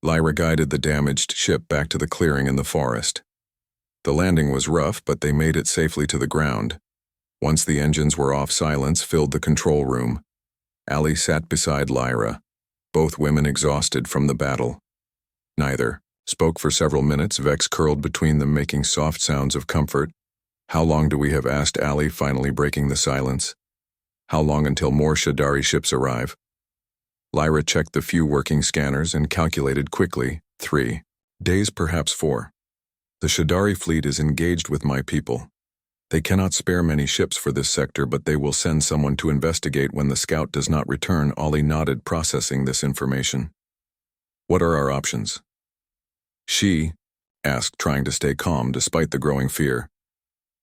Lyra guided the damaged ship back to the clearing in the forest. The landing was rough, but they made it safely to the ground. Once the engines were off, silence filled the control room. Allie sat beside Lyra, both women exhausted from the battle. Neither spoke for several minutes, Vex curled between them, making soft sounds of comfort. "How long do we have?" asked Allie, finally breaking the silence. "How long until more Shadari ships arrive?" Lyra checked the few working scanners and calculated quickly. 3 days, perhaps 4. The Shadari fleet is engaged with my people. They cannot spare many ships for this sector, but they will send someone to investigate when the scout does not return. Ollie nodded, processing this information. "What are our options?" She asked, trying to stay calm despite the growing fear.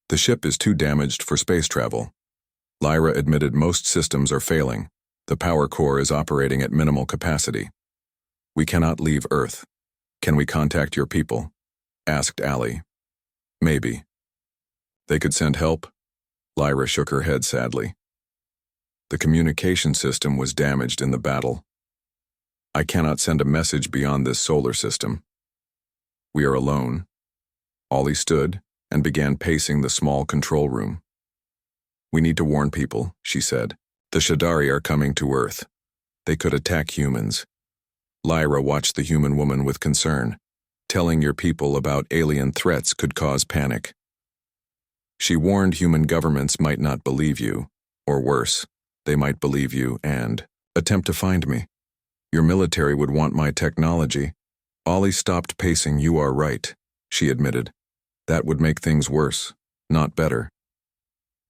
"The ship is too damaged for space travel." Lyra admitted most systems are failing. The power core is operating at minimal capacity. "We cannot leave Earth. Can we contact your people?" asked Allie. "Maybe. They could send help?" Lyra shook her head sadly. "The communication system was damaged in the battle. I cannot send a message beyond this solar system. We are alone." Ollie stood and began pacing the small control room. "We need to warn people," she said. "The Shadari are coming to Earth. They could attack humans." Lyra watched the human woman with concern. "Telling your people about alien threats could cause panic." She warned human governments might not believe you, or worse, they might believe you and attempt to find me. Your military would want my technology. Ollie stopped pacing. "You are right," she admitted. "That would make things worse, not better."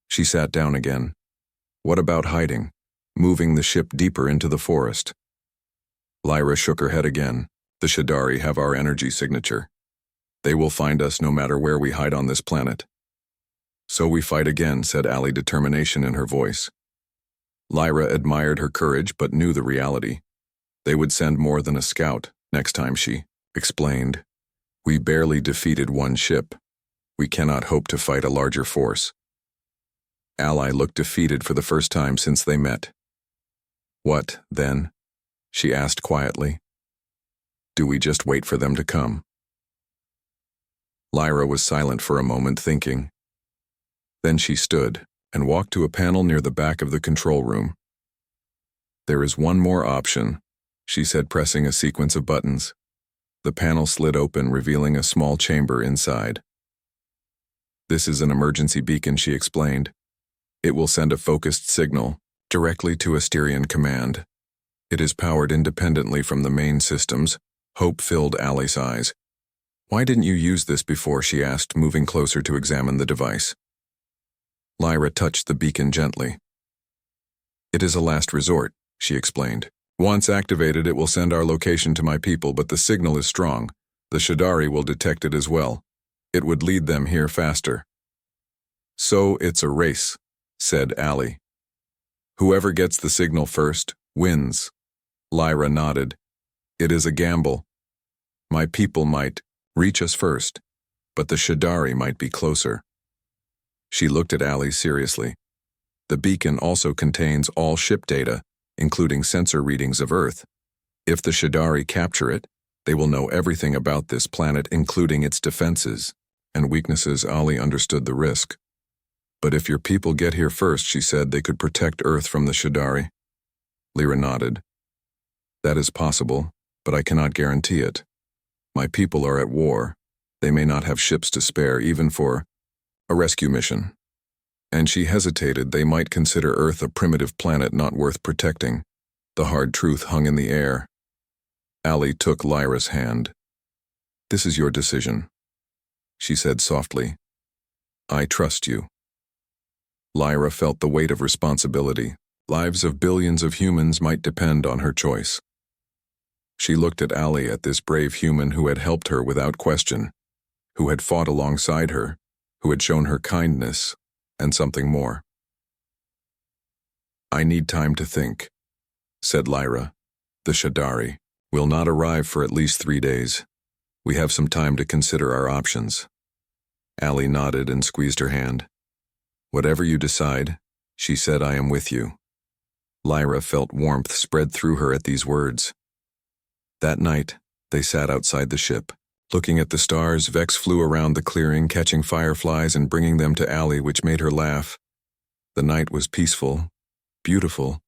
She sat down again. "What about hiding? Moving the ship deeper into the forest?" Lyra shook her head again. "The Shadari have our energy signature. They will find us no matter where we hide on this planet." "So we fight again," said Allie, determination in her voice. Lyra admired her courage but knew the reality. They would send more than a scout next time, she explained. "We barely defeated one ship. We cannot hope to fight a larger force." Ally looked defeated for the first time since they met. "What, then?" she asked quietly. "Do we just wait for them to come?" Lyra was silent for a moment, thinking. Then she stood and walked to a panel near the back of the control room. "There is one more option," she said, pressing a sequence of buttons. The panel slid open, revealing a small chamber inside. "This is an emergency beacon," she explained. "It will send a focused signal directly to Asterian Command. It is powered independently from the main systems." Hope filled Allie's eyes. "Why didn't you use this before?" she asked, moving closer to examine the device. Lyra touched the beacon gently. "It is a last resort," she explained. "Once activated, it will send our location to my people, but the signal is strong. The Shadari will detect it as well. It would lead them here faster." "So it's a race," said Allie. "Whoever gets the signal first wins." Lyra nodded. "It is a gamble. My people might reach us first, but the Shadari might be closer." She looked at Allie seriously. "The beacon also contains all ship data, including sensor readings of Earth. If the Shadari capture it, they will know everything about this planet, including its defenses and weaknesses." Allie understood the risk. "But if your people get here first," she said, "they could protect Earth from the Shadari." Lyra nodded. "That is possible, but I cannot guarantee it. My people are at war. They may not have ships to spare, even for a rescue mission." And she hesitated. "They might consider Earth a primitive planet not worth protecting." The hard truth hung in the air. Allie took Lyra's hand. "This is your decision," she said softly. "I trust you." Lyra felt the weight of responsibility. Lives of billions of humans might depend on her choice. She looked at Allie, at this brave human who had helped her without question, who had fought alongside her, who had shown her kindness, and something more. "I need time to think," said Lyra. "The Shadari will not arrive for at least 3 days. We have some time to consider our options." Allie nodded and squeezed her hand. "Whatever you decide," she said, "I am with you." Lyra felt warmth spread through her at these words. That night, They sat outside the ship. Looking at the stars, Vex flew around the clearing, catching fireflies and bringing them to Allie, which made her laugh. The night was peaceful, beautiful.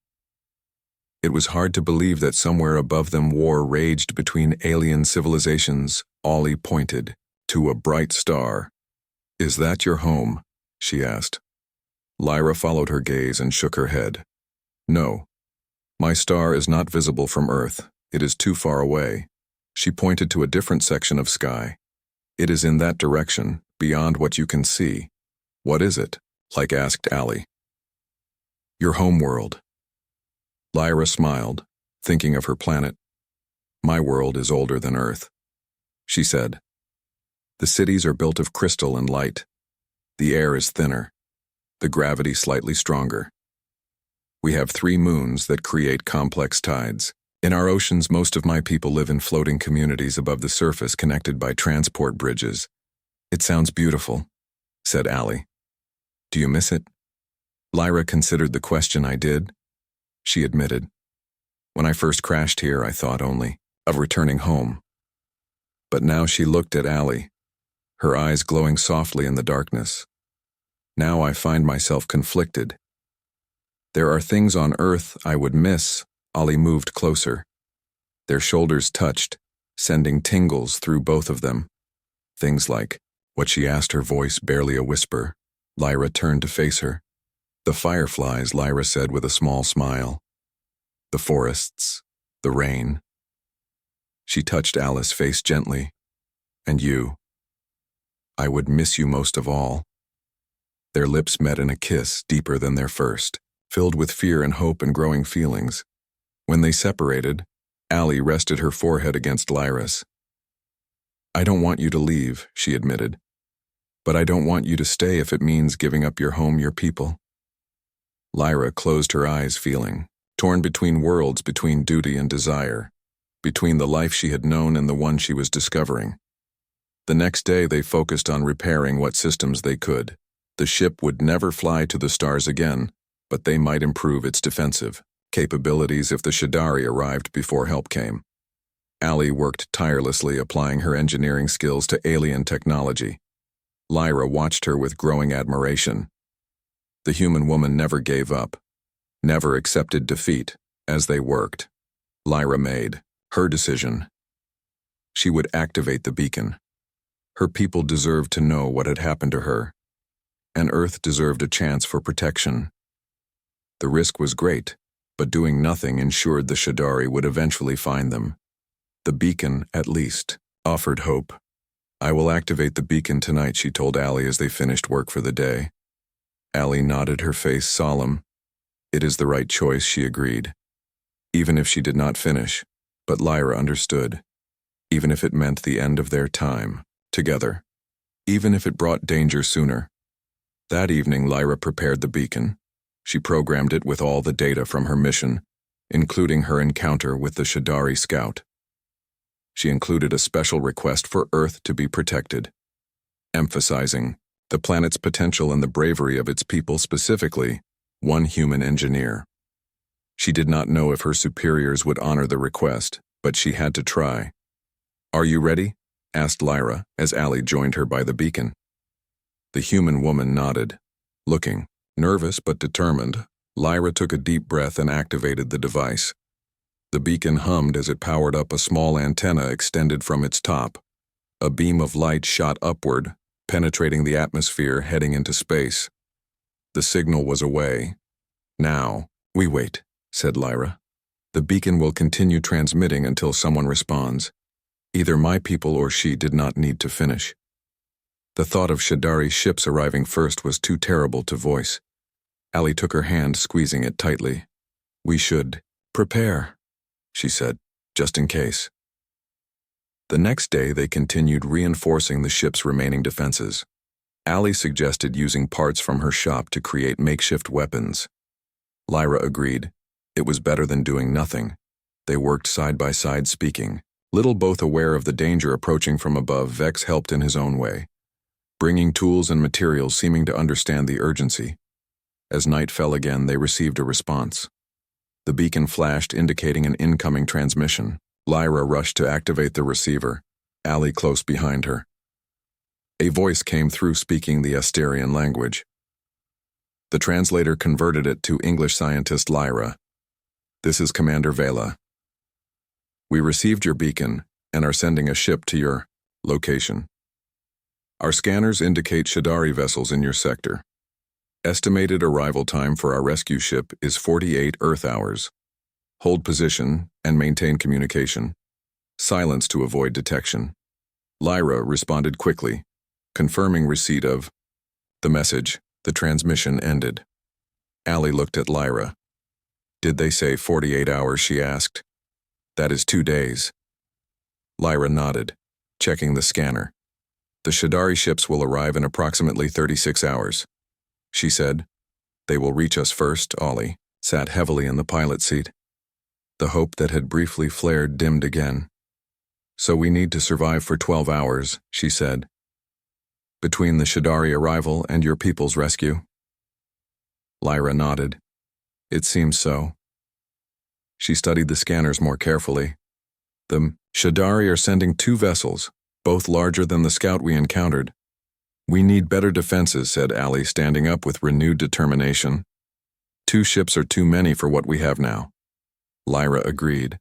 It was hard to believe that somewhere above them war raged between alien civilizations. Ollie pointed to a bright star. "Is that your home?" she asked. Lyra followed her gaze and shook her head. "No. My star is not visible from Earth. It is too far away." She pointed to a different section of sky. "It is in that direction, beyond what you can see." "What is it?" Like asked Allie. "Your home world." Lyra smiled, thinking of her planet. "My world is older than Earth," she said. "The cities are built of crystal and light. The air is thinner, the gravity slightly stronger. We have 3 moons that create complex tides. In our oceans, most of my people live in floating communities above the surface connected by transport bridges." "It sounds beautiful," said Allie. "Do you miss it?" Lyra considered the question. "I did," she admitted. "When I first crashed here, I thought only of returning home." But now she looked at Allie, her eyes glowing softly in the darkness. "Now I find myself conflicted. There are things on Earth I would miss." Ollie moved closer. Their shoulders touched, sending tingles through both of them. "Things like what?" she asked, her voice barely a whisper. Lyra turned to face her. "The fireflies," Lyra said with a small smile. "The forests, the rain." She touched Alice's face gently. "And you? I would miss you most of all." Their lips met in a kiss deeper than their first, filled with fear and hope and growing feelings. When they separated, Allie rested her forehead against Lyra's. "I don't want you to leave," she admitted. "But I don't want you to stay if it means giving up your home, your people." Lyra closed her eyes, feeling torn between worlds, between duty and desire, between the life she had known and the one she was discovering. The next day they focused on repairing what systems they could. The ship would never fly to the stars again, but they might improve its defensive capabilities if the Shadari arrived before help came. Allie worked tirelessly, applying her engineering skills to alien technology. Lyra watched her with growing admiration. The human woman never gave up, never accepted defeat. As they worked, Lyra made her decision. She would activate the beacon. Her people deserved to know what had happened to her, and Earth deserved a chance for protection. The risk was great, but doing nothing ensured the Shadari would eventually find them. The beacon, at least, offered hope. "I will activate the beacon tonight," she told Allie as they finished work for the day. Allie nodded, her face solemn. "It is the right choice," she agreed. Even if she did not finish, but Lyra understood. Even if it meant the end of their time together. Even if it brought danger sooner. That evening, Lyra prepared the beacon. She programmed it with all the data from her mission, including her encounter with the Shadari scout. She included a special request for Earth to be protected, emphasizing the planet's potential and the bravery of its people, specifically one human engineer. She did not know if her superiors would honor the request, but she had to try. "Are you ready?" asked Lyra as Allie joined her by the beacon. The human woman nodded. Looking nervous but determined, Lyra took a deep breath and activated the device. The beacon hummed as it powered up. A small antenna extended from its top. A beam of light shot upward, penetrating the atmosphere, heading into space. The signal was away. "Now, we wait," said Lyra. "The beacon will continue transmitting until someone responds. Either my people or she did not need to finish." The thought of Shadari ships arriving first was too terrible to voice. Allie took her hand, squeezing it tightly. "We should prepare," she said, "just in case." The next day they continued reinforcing the ship's remaining defenses. Allie suggested using parts from her shop to create makeshift weapons. Lyra agreed. It was better than doing nothing. They worked side by side, speaking, little both aware of the danger approaching from above. Vex helped in his own way, bringing tools and materials, seeming to understand the urgency. As night fell again, they received a response. The beacon flashed, indicating an incoming transmission. Lyra rushed to activate the receiver, Allie close behind her. A voice came through speaking the Asterian language. The translator converted it to English scientist Lyra. "This is Commander Vela. We received your beacon and are sending a ship to your location. Our scanners indicate Shadari vessels in your sector. Estimated arrival time for our rescue ship is 48 Earth hours. Hold position and maintain communication. Silence to avoid detection." Lyra responded quickly, confirming receipt of the message. The transmission ended. Allie looked at Lyra. "Did they say 48 hours?" she asked. "That is 2 days." Lyra nodded, checking the scanner. "The Shadari ships will arrive in approximately 36 hours. She said, "They will reach us first." Ollie sat heavily in the pilot seat. The hope that had briefly flared dimmed again. "So we need to survive for 12 hours, she said. "Between the Shadari arrival and your people's rescue?" Lyra nodded. "It seems so." She studied the scanners more carefully. "The Shadari are sending 2 vessels, both larger than the scout we encountered. We need better defenses," said Allie, standing up with renewed determination. 2 ships are too many for what we have now." Lyra agreed.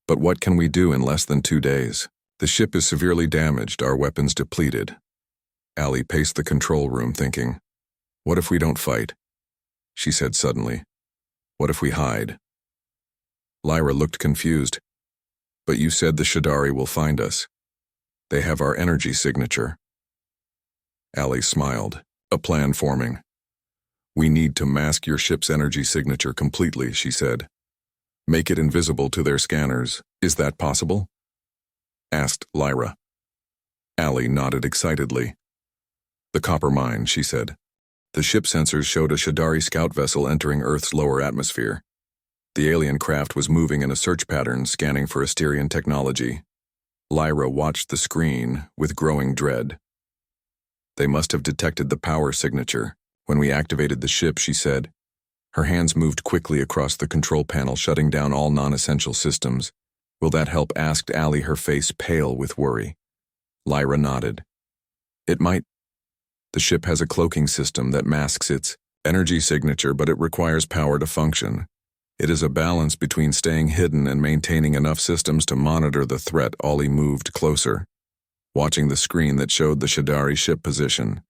"But what can we do in less than 2 days? The ship is severely damaged, our weapons depleted." Allie paced the control room thinking, "What if we don't fight?" She said suddenly, "What if we hide?" Lyra looked confused. "But you said the Shadari will find us. They have our energy signature." Allie smiled, a plan forming. "We need to mask your ship's energy signature completely," she said. "Make it invisible to their scanners. Is that possible?" asked Lyra. Allie nodded excitedly. "The copper mine," she said. "The ship sensors showed a Shadari scout vessel entering Earth's lower atmosphere. The alien craft was moving in a search pattern, scanning for Asterian technology." Lyra watched the screen with growing dread. "They must have detected the power signature when we activated the ship," she said. Her hands moved quickly across the control panel, shutting down all non-essential systems. "Will that help?" asked Allie, her face pale with worry. Lyra nodded. "It might. The ship has a cloaking system that masks its energy signature, but it requires power to function. It is a balance between staying hidden and maintaining enough systems to monitor the threat." Ollie moved closer, watching the screen that showed the Shadari ship position.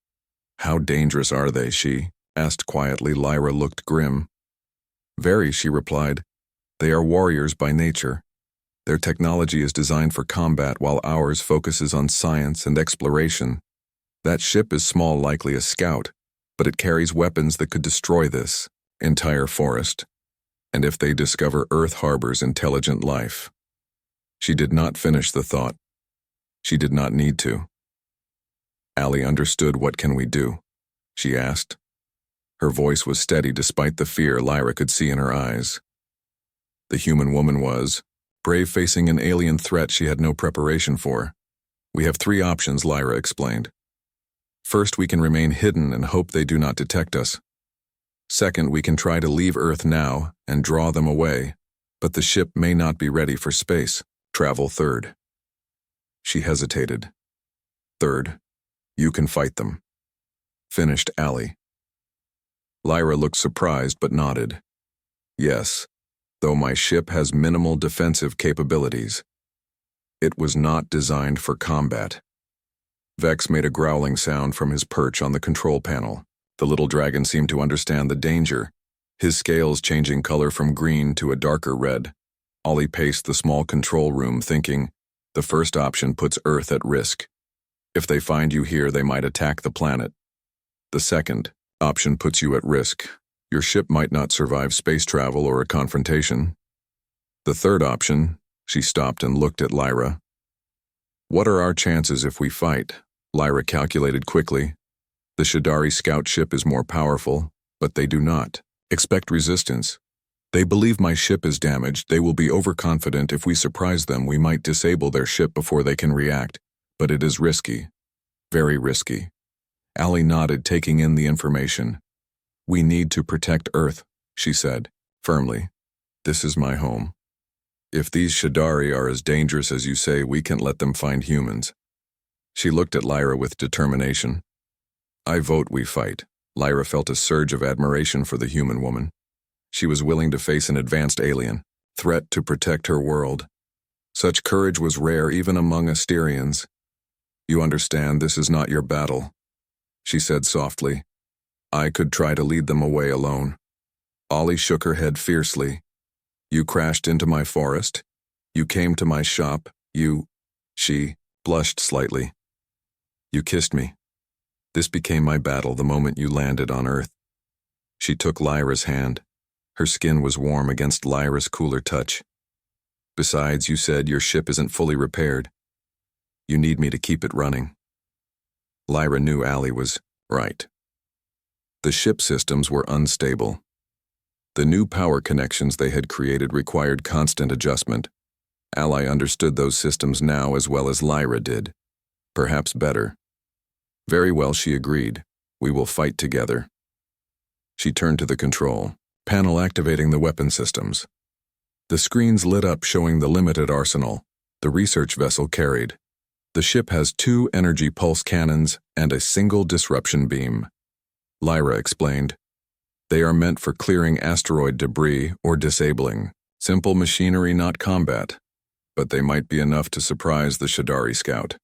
"How dangerous are they?" she asked quietly. Lyra looked grim. "Very," she replied. "They are warriors by nature. Their technology is designed for combat, while ours focuses on science and exploration. That ship is small, likely a scout, but it carries weapons that could destroy this entire forest. And if they discover Earth harbors intelligent life." She did not finish the thought. She did not need to. Allie understood. "What can we do?" she asked. Her voice was steady despite the fear Lyra could see in her eyes. The human woman was brave, facing an alien threat she had no preparation for. "We have 3 options," Lyra explained. "First, we can remain hidden and hope they do not detect us. Second, we can try to leave Earth now and draw them away, but the ship may not be ready for space travel. Third." She hesitated. "Third, you can fight them," finished Allie. Lyra looked surprised but nodded. "Yes, though my ship has minimal defensive capabilities. It was not designed for combat." Vex made a growling sound from his perch on the control panel. The little dragon seemed to understand the danger, his scales changing color from green to a darker red. Ollie paced the small control room thinking, the first option puts Earth at risk. If they find you here, they might attack the planet. The second option puts you at risk. Your ship might not survive space travel or a confrontation. The third option, she stopped and looked at Lyra. "What are our chances if we fight?" Lyra calculated quickly. "The Shadari scout ship is more powerful, but they do not expect resistance. They believe my ship is damaged. They will be overconfident. If we surprise them, we might disable their ship before they can react. But it is risky. Very risky." Allie nodded, taking in the information. "We need to protect Earth," she said, firmly. "This is my home." If these Shadari are as dangerous as you say, we can't let them find humans. She looked at Lyra with determination. I vote we fight. Lyra felt a surge of admiration for the human woman. She was willing to face an advanced alien, threat to protect her world. Such courage was rare even among Asterians. You understand this is not your battle, she said softly. I could try to lead them away alone. Ollie shook her head fiercely. You crashed into my forest. You came to my shop. She blushed slightly. You kissed me. This became my battle the moment you landed on Earth. She took Lyra's hand. Her skin was warm against Lyra's cooler touch. Besides, you said your ship isn't fully repaired. You need me to keep it running. Lyra knew Allie was right. The ship systems were unstable. The new power connections they had created required constant adjustment. Allie understood those systems now as well as Lyra did. Perhaps better. Very well, she agreed. We will fight together. She turned to the control panel, activating the weapon systems. The screens lit up showing the limited arsenal the research vessel carried. The ship has 2 energy pulse cannons and a single disruption beam. Lyra explained. They are meant for clearing asteroid debris or disabling. Simple machinery, not combat. But they might be enough to surprise the Shadari scout.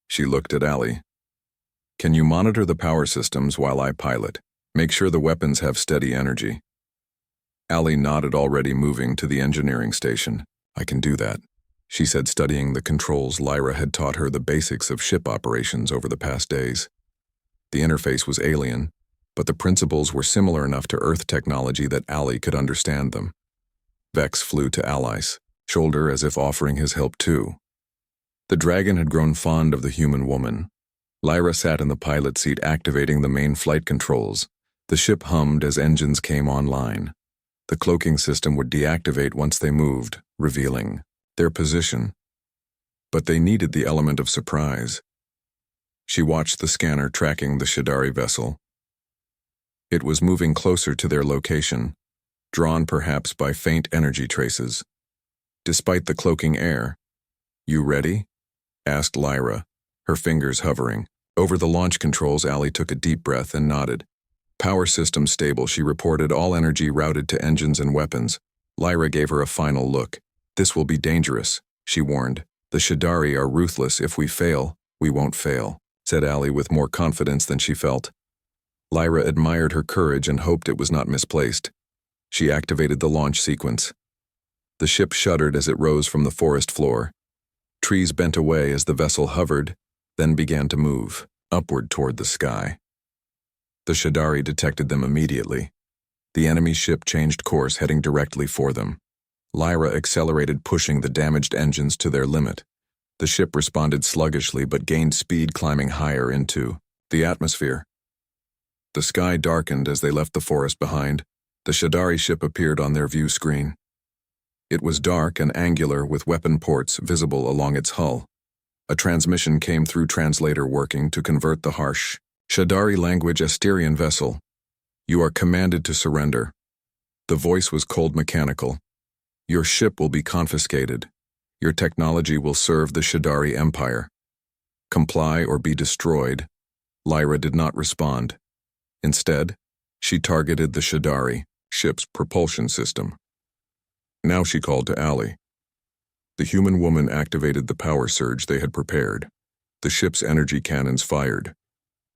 She looked at Allie. Can you monitor the power systems while I pilot? Make sure the weapons have steady energy. Allie nodded, already moving to the engineering station. I can do that, she said, studying the controls. Lyra had taught her the basics of ship operations over the past days. The interface was alien, but the principles were similar enough to Earth technology that Allie could understand them. Vex flew to Ally's shoulder as if offering his help too. The dragon had grown fond of the human woman. Lyra sat in the pilot seat, activating the main flight controls. The ship hummed as engines came online. The cloaking system would deactivate once they moved, revealing their position. But they needed the element of surprise. She watched the scanner tracking the Shadari vessel. It was moving closer to their location, drawn perhaps by faint energy traces. Despite the cloaking air, "You ready?" asked Lyra, her fingers hovering. Over the launch controls, Allie took a deep breath and nodded. Power system stable, she reported, all energy routed to engines and weapons. Lyra gave her a final look. This will be dangerous, she warned. The Shadari are ruthless. If we fail, we won't fail, said Allie with more confidence than she felt. Lyra admired her courage and hoped it was not misplaced. She activated the launch sequence. The ship shuddered as it rose from the forest floor. Trees bent away as the vessel hovered, then began to move, upward toward the sky. The Shadari detected them immediately. The enemy ship changed course, heading directly for them. Lyra accelerated, pushing the damaged engines to their limit. The ship responded sluggishly but gained speed, climbing higher into the atmosphere. The sky darkened as they left the forest behind. The Shadari ship appeared on their view screen. It was dark and angular, with weapon ports visible along its hull. A transmission came through, translator working to convert the harsh Shadari language. Asterian vessel, you are commanded to surrender. The voice was cold, mechanical. Your ship will be confiscated. Your technology will serve the Shadari Empire. Comply or be destroyed. Lyra did not respond. Instead, she targeted the Shadari ship's propulsion system. Now she called to Allie. The human woman activated the power surge they had prepared. The ship's energy cannons fired.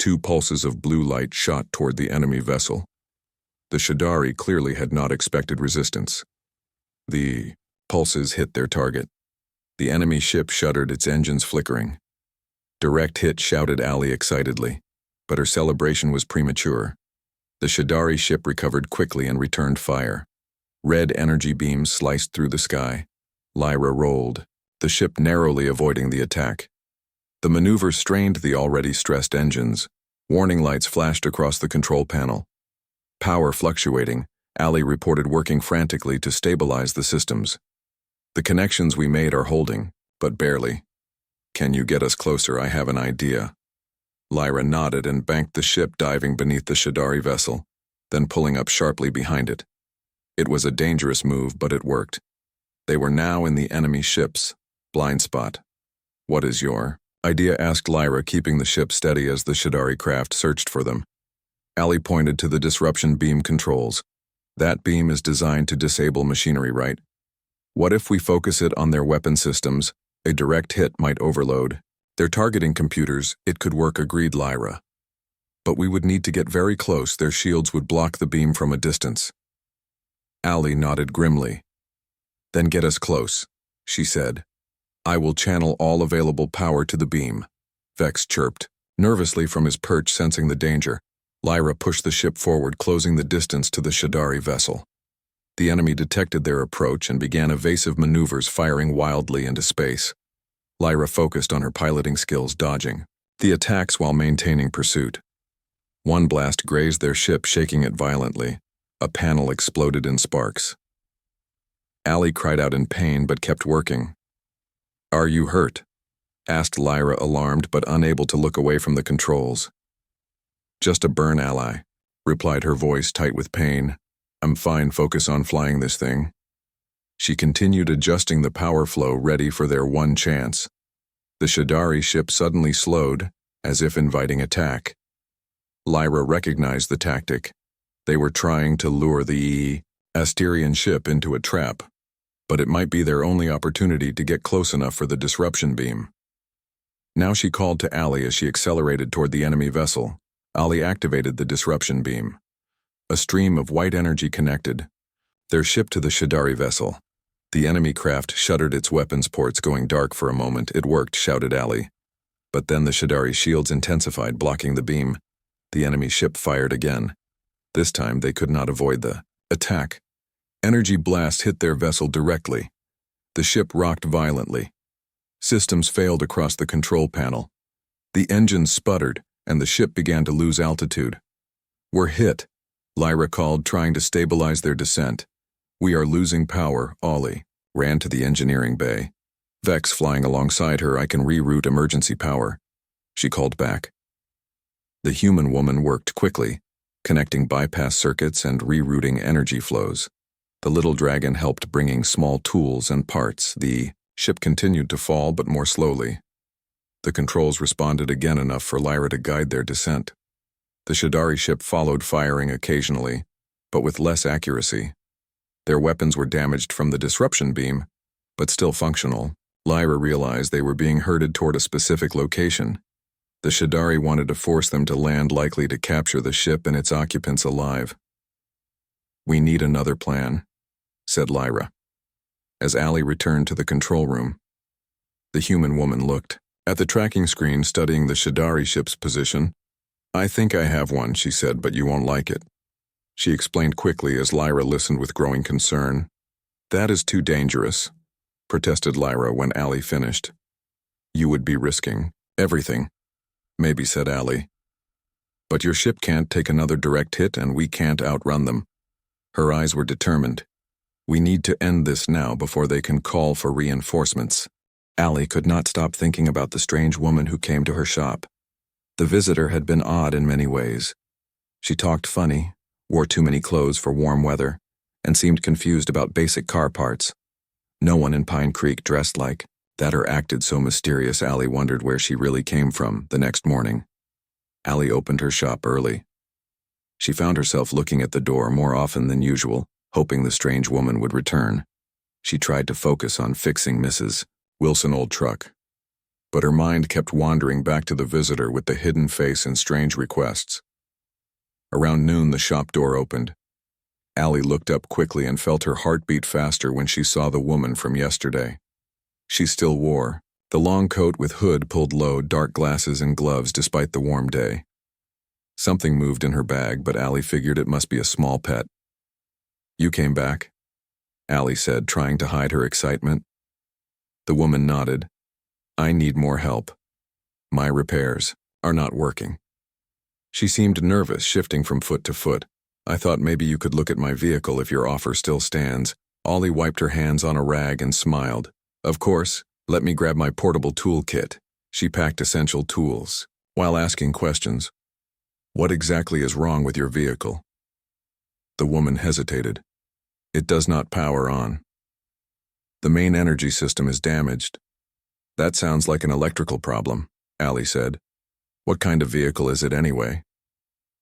2 pulses of blue light shot toward the enemy vessel. The Shadari clearly had not expected resistance. The pulses hit their target. The enemy ship shuddered, its engines flickering. Direct hit, shouted Allie excitedly, but her celebration was premature. The Shadari ship recovered quickly and returned fire. Red energy beams sliced through the sky. Lyra rolled, the ship narrowly avoiding the attack. The maneuver strained the already stressed engines. Warning lights flashed across the control panel. Power fluctuating, Allie reported, working frantically to stabilize the systems. The connections we made are holding, but barely. Can you get us closer? I have an idea. Lyra nodded and banked the ship, diving beneath the Shadari vessel, then pulling up sharply behind it. It was a dangerous move, but it worked. They were now in the enemy ship's blind spot. "What is your idea?" asked Lyra, keeping the ship steady as the Shadari craft searched for them. Allie pointed to the disruption beam controls. "That beam is designed to disable machinery, right? What if we focus it on their weapon systems? A direct hit might overload. Their targeting computers, it could work," agreed Lyra. "But we would need to get very close. Their shields would block the beam from a distance." Allie nodded grimly. "Then get us close," she said. "I will channel all available power to the beam." Vex chirped, nervously from his perch, sensing the danger. Lyra pushed the ship forward, closing the distance to the Shadari vessel. The enemy detected their approach and began evasive maneuvers, firing wildly into space. Lyra focused on her piloting skills, dodging the attacks while maintaining pursuit. One blast grazed their ship, shaking it violently. A panel exploded in sparks. Allie cried out in pain but kept working. "Are you hurt?" asked Lyra, alarmed but unable to look away from the controls. "Just a burn, ally," replied her voice tight with pain. "I'm fine, focus on flying this thing." She continued adjusting the power flow, ready for their one chance. The Shadari ship suddenly slowed, as if inviting attack. Lyra recognized the tactic. They were trying to lure the Asterian ship into a trap, but it might be their only opportunity to get close enough for the disruption beam. Now she called to Allie as she accelerated toward the enemy vessel. Allie activated the disruption beam. A stream of white energy connected their ship to the Shadari vessel. The enemy craft shuttered its weapons ports, going dark for a moment. "It worked," shouted Allie. But then the Shadari shields intensified, blocking the beam. The enemy ship fired again. This time they could not avoid the attack. Energy blasts hit their vessel directly. The ship rocked violently. Systems failed across the control panel. The engines sputtered, and the ship began to lose altitude. "We're hit," Lyra called, trying to stabilize their descent. "We are losing power." Ollie ran to the engineering bay. Vex flying alongside her. "I can reroute emergency power," she called back. The human woman worked quickly, connecting bypass circuits and rerouting energy flows. The little dragon helped, bringing small tools and parts. The ship continued to fall, but more slowly. The controls responded again enough for Lyra to guide their descent. The Shadari ship followed, firing occasionally, but with less accuracy. Their weapons were damaged from the disruption beam, but still functional. Lyra realized they were being herded toward a specific location. The Shadari wanted to force them to land, likely to capture the ship and its occupants alive. "We need another plan," said Lyra, as Allie returned to the control room. The human woman looked at the tracking screen, studying the Shadari ship's position. "I think I have one," she said, "but you won't like it." She explained quickly as Lyra listened with growing concern. "That is too dangerous," protested Lyra when Allie finished. "You would be risking everything." "Maybe," said Allie. "But your ship can't take another direct hit, and we can't outrun them." Her eyes were determined. "We need to end this now before they can call for reinforcements." Allie could not stop thinking about the strange woman who came to her shop. The visitor had been odd in many ways. She talked funny, wore too many clothes for warm weather, and seemed confused about basic car parts. No one in Pine Creek dressed like that or acted so mysterious. Allie wondered where she really came from. The next morning, Allie opened her shop early. She found herself looking at the door more often than usual, hoping the strange woman would return. She tried to focus on fixing Mrs. Wilson's old truck, but her mind kept wandering back to the visitor with the hidden face and strange requests. Around noon, the shop door opened. Allie looked up quickly and felt her heart beat faster when she saw the woman from yesterday. She still wore the long coat with hood pulled low, dark glasses and gloves despite the warm day. Something moved in her bag, but Allie figured it must be a small pet. "You came back?" Allie said, trying to hide her excitement. The woman nodded. "I need more help. My repairs are not working." She seemed nervous, shifting from foot to foot. "I thought maybe you could look at my vehicle if your offer still stands." Ollie wiped her hands on a rag and smiled. "Of course, let me grab my portable toolkit." She packed essential tools, while asking questions. "What exactly is wrong with your vehicle?" The woman hesitated. "It does not power on." The main energy system is damaged. That sounds like an electrical problem, Allie said. What kind of vehicle is it anyway?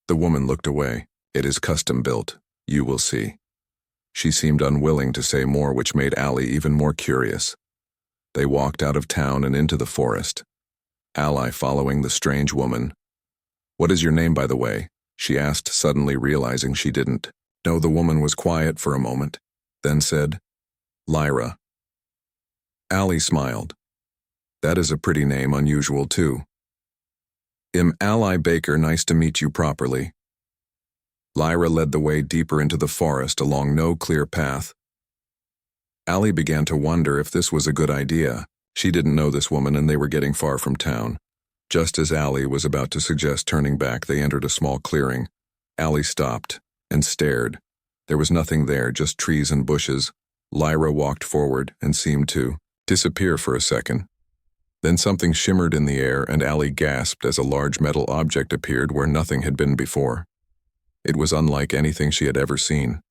The woman looked away. It is custom built. You will see. She seemed unwilling to say more, which made Allie even more curious. They walked out of town and into the forest, Allie following the strange woman. What is your name, by the way? She asked, suddenly realizing she didn't. No, the woman was quiet for a moment, then said, Lyra. Allie smiled. That is a pretty name, unusual too. Ally Baker, nice to meet you properly. Lyra led the way deeper into the forest along no clear path. Allie began to wonder if this was a good idea. She didn't know this woman and they were getting far from town. Just as Allie was about to suggest turning back, they entered a small clearing. Allie stopped and stared. There was nothing there, just trees and bushes. Lyra walked forward and seemed to disappear for a second. Then something shimmered in the air and Allie gasped as a large metal object appeared where nothing had been before. It was unlike anything she had ever seen.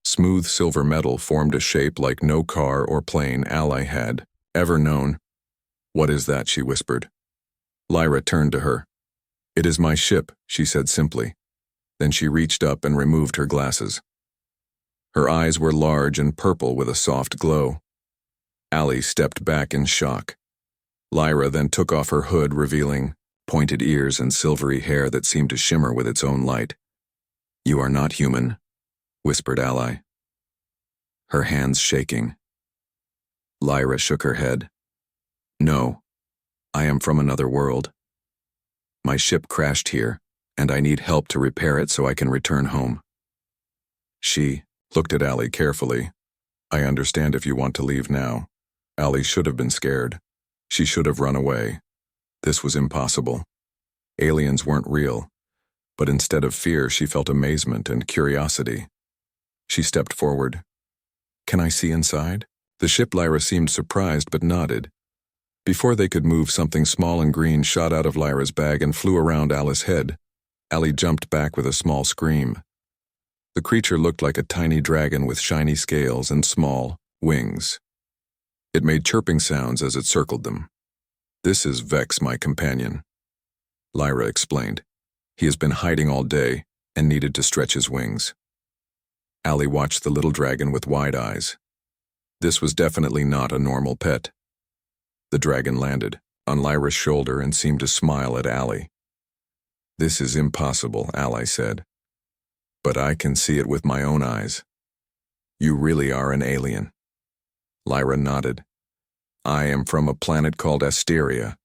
Smooth silver metal formed a shape like no car or plane Allie had ever known. What is that? She whispered. Lyra turned to her. It is my ship, she said simply. Then she reached up and removed her glasses. Her eyes were large and purple with a soft glow. Allie stepped back in shock. Lyra then took off her hood, revealing pointed ears and silvery hair that seemed to shimmer with its own light. You are not human, whispered Allie, her hands shaking. Lyra shook her head. No, I am from another world. My ship crashed here, and I need help to repair it so I can return home. She looked at Allie carefully. I understand if you want to leave now. Allie should have been scared. She should have run away. This was impossible. Aliens weren't real, but instead of fear, she felt amazement and curiosity. She stepped forward. Can I see inside? The ship. Lyra seemed surprised but nodded. Before they could move, something small and green shot out of Lyra's bag and flew around Allie's head. Allie jumped back with a small scream. The creature looked like a tiny dragon with shiny scales and small wings. It made chirping sounds as it circled them. This is Vex, my companion, Lyra explained. He has been hiding all day and needed to stretch his wings. Allie watched the little dragon with wide eyes. This was definitely not a normal pet. The dragon landed on Lyra's shoulder and seemed to smile at Allie. This is impossible, Allie said. But I can see it with my own eyes. You really are an alien. Lyra nodded. I am from a planet called Asteria.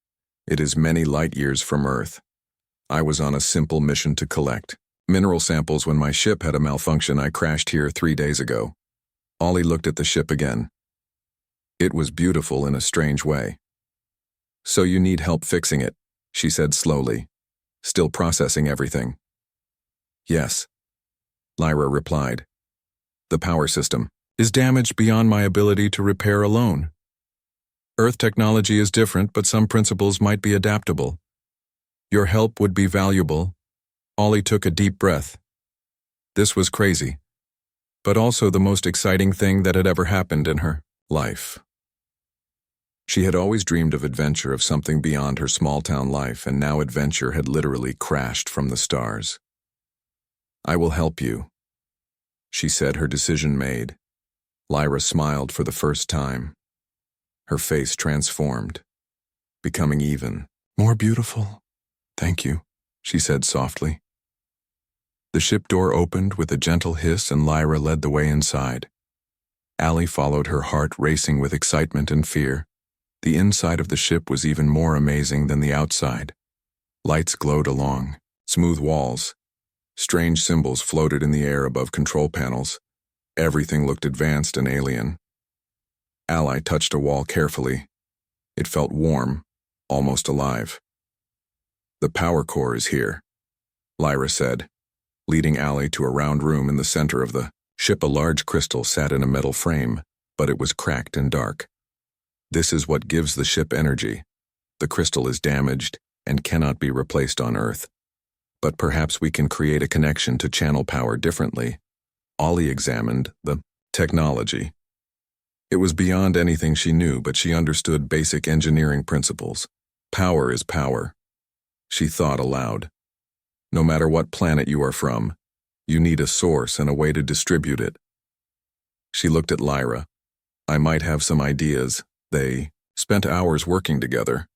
It is many light years from Earth. I was on a simple mission to collect mineral samples when my ship had a malfunction. I crashed here 3 days ago. Ollie looked at the ship again. It was beautiful in a strange way. So you need help fixing it, she said slowly, still processing everything. Yes, Lyra replied. The power system is damaged beyond my ability to repair alone. Earth technology is different, but some principles might be adaptable. Your help would be valuable. Ollie took a deep breath. This was crazy, but also the most exciting thing that had ever happened in her life. She had always dreamed of adventure, of something beyond her small-town life, and now adventure had literally crashed from the stars. I will help you, she said, her decision made. Lyra smiled for the first time. Her face transformed, becoming even more beautiful. Thank you, she said softly. The ship door opened with a gentle hiss and Lyra led the way inside. Allie followed, her heart racing with excitement and fear. The inside of the ship was even more amazing than the outside. Lights glowed along smooth walls. Strange symbols floated in the air above control panels. Everything looked advanced and alien. Allie touched a wall carefully. It felt warm, almost alive. The power core is here, Lyra said, leading Allie to a round room in the center of the ship. A large crystal sat in a metal frame, but it was cracked and dark. This is what gives the ship energy. The crystal is damaged and cannot be replaced on Earth. But perhaps we can create a connection to channel power differently. Ollie examined the technology. It was beyond anything she knew, but she understood basic engineering principles. Power is power. She thought aloud. No matter what planet you are from, you need a source and a way to distribute it. She looked at Lyra. I might have some ideas. They spent hours working together.